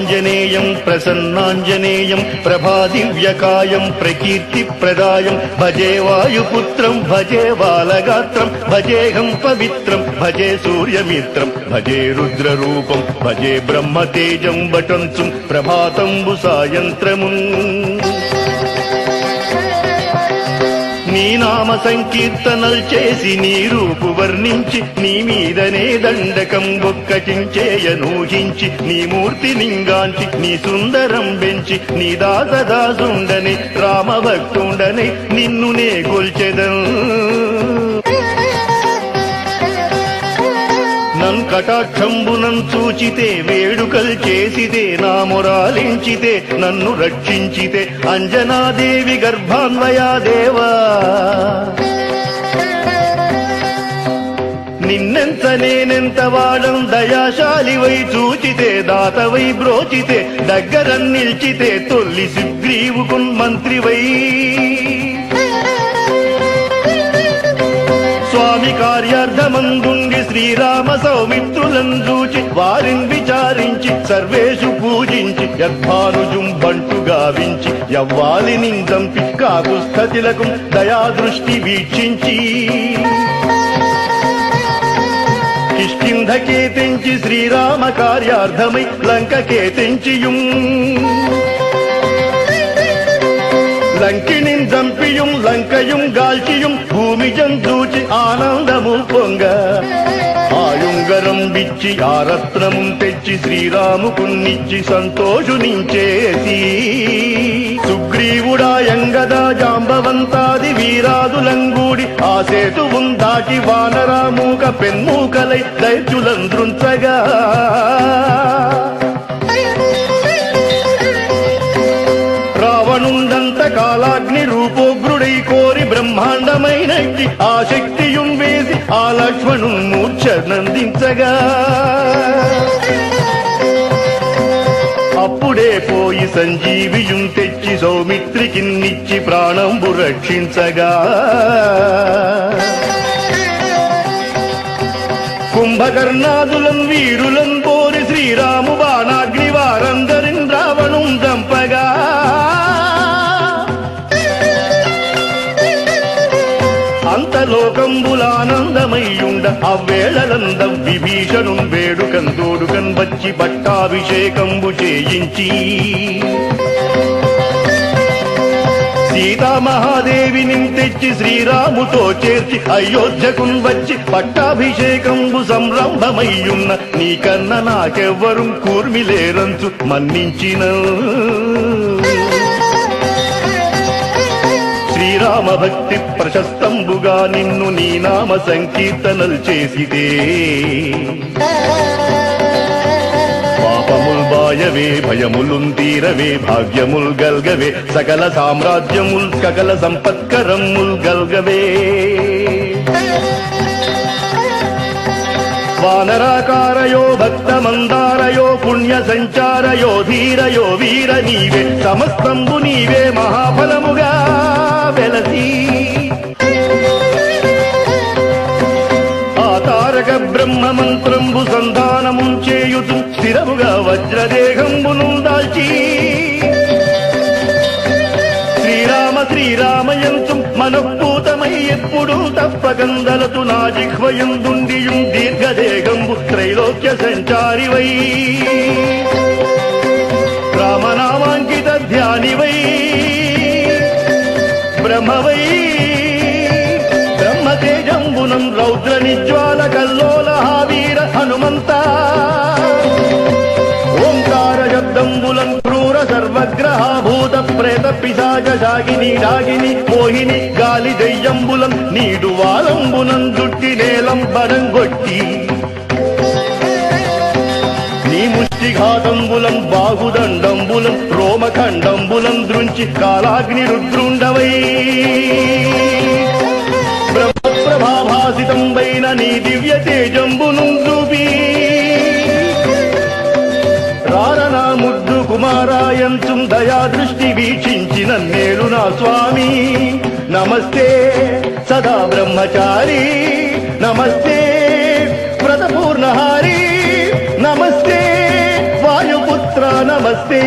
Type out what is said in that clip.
ఆంజనేయం ప్రసన్నాంజనేయం ప్రభాదివ్యకాయం ప్రకీర్తిప్రదాయం భజే వాయుపుత్రం భజే బాలగాత్రం భజేహం పవిత్రం భజే సూర్యమిత్రం భజే రుద్రరూపం భజే బ్రహ్మతేజం వటంచుం ప్రభాతంబు సాయంత్రమున్ నీ నామ సంకీర్తనల్ చేసి నీ రూపు వర్ణించి నీ మీదనే దండకం ఒక్కటించేయనూహించి నీ మూర్తి లింగాంచి నీ సుందరం పెంచి నీ దాసదాసుండని రామభక్తుండని నిన్ను నే గొల్చెదన్ నన్ కటాక్షంబునం చూచితే వేడుకల్ చేసితే నా మొరాలించితే నన్ను రక్షించితే అంజనాదేవి గర్భాన్వయా దేవా నిన్నెంత నేనెంత వాడం దయాశాలివై చూచితే దాతవై బ్రోచితే దగ్గర నిల్చితే తొల్లి సుగ్రీవుకున్ మంత్రివై స్వామి కార్యార్థమందుండి శ్రీరామ సౌమిత్రులను చూచి వారిని విచారించి సర్వేషు పూజించి యద్భానుజుం బంటు గావించి యవ్వాలిని దంపి కాకుస్థతిలకు దయాదృష్టి వీక్షించి కిష్కింధకే తెంచి శ్రీరామ కార్యార్థమై లంకకే తెంచియుం లంకిణిన్ దంపియుం లంకయుం గాల్చియుం భూమిజం చూచి ఆనందము పొంగ ఆయుంగరం విచ్చి ఆ రత్నము తెచ్చి శ్రీరాముకున్నిచ్చి సంతోషునించేసి సుగ్రీవుడాయంగదా జాంబవంతాది వీరాదులంగూడి ఆ సేతువుం దాటి వానరామూక పెన్మూకలై దైత్యులంద్రుంచగా రావణుండంత కాలాగ్ని రూపోగ్రుడై కోరి బ్రహ్మాండమైనట్టి ఆ శక్తియుం వేసి ఆ లక్ష్మణుం మూర్ఛ నందించగా అప్పుడే పోయి సంజీవియుం తెచ్చి సౌమిత్రికిన్నిచ్చి ప్రాణంబు రక్షించగా కుంభకర్ణాదులం వీరులం పోరి శ్రీరాము బాణాగ్ని వారందరిన్ రావణుం దంపగా అంతలోకంబులానందమయ్యుండ అవ్వేళలందం విభీషణుం వేడుకన్ తోడుకన్ వచ్చి పట్టాభిషేకంబు చేయించి సీతామహాదేవిని తెచ్చి శ్రీరాముతో చేర్చి అయోధ్యకున్ వచ్చి పట్టాభిషేకంబు సంరంభమయ్యున్న నీకన్న నాకెవ్వరు కూర్మిలేరంచు మన్నించిన శ్రీరామ భక్తి ప్రశస్తంబుగా నిన్ను నీ నామ సంకీర్తనల్ చేసిదే పాపముల్ బాయవే భయములుం తీరవే భాగ్యముల్ గల్గవే సకల సామ్రాజ్యముల్ సకల సంపత్కరముల్ గల్గవే వానరాకారయో భక్తమందారయో పుణ్య సంచారయో ధీరయో వీర నీవే సమస్తంబు నీవే మహాఫలముగా వెలసి ఆ తారక బ్రహ్మ మంత్రంబు సంధానము చేయుతు స్థిరముగా వజ్రదేహంబును దాల్చి శ్రీరామ శ్రీరామయంతు మనఃపూతమై ఎప్పుడు తప్పకందలతు నా జిహ్వయందుండియుం దీర్ఘదేహంబు త్రైలోక్య సంచారివై రామనామాంకిత ధ్యానివై బ్రహ్మవై బ్రహ్మతేజంబునం రౌద్ర నిజ్వాల కల్లోల వీర హనుమంత ఓంకార శబ్దంబులం క్రూర సర్వగ్రహ భూత ప్రేత పిశాచ శాగిని డాగిని మోహిని గాలి దయ్యంబులం నీడు వాలంబునం దుట్టి నేలం బడంగొట్టి నీ ముష్టిఘాతంబులం బాహుదండంబులం రోమఖండంబులం దృంచి కాలాగ్ని రుద్రుండవై బ్రహ్మప్రభాభాసితం వైన నీ దివ్య తేజంబును చూపి రారనా ముద్దు కుమారాయంచు దయాదృష్టి వీక్షించిన నేడు నా స్వామి నమస్తే సదా బ్రహ్మచారి నమస్తే వ్రతపూర్ణహారి నమస్తే వాయుపుత్ర హస్తే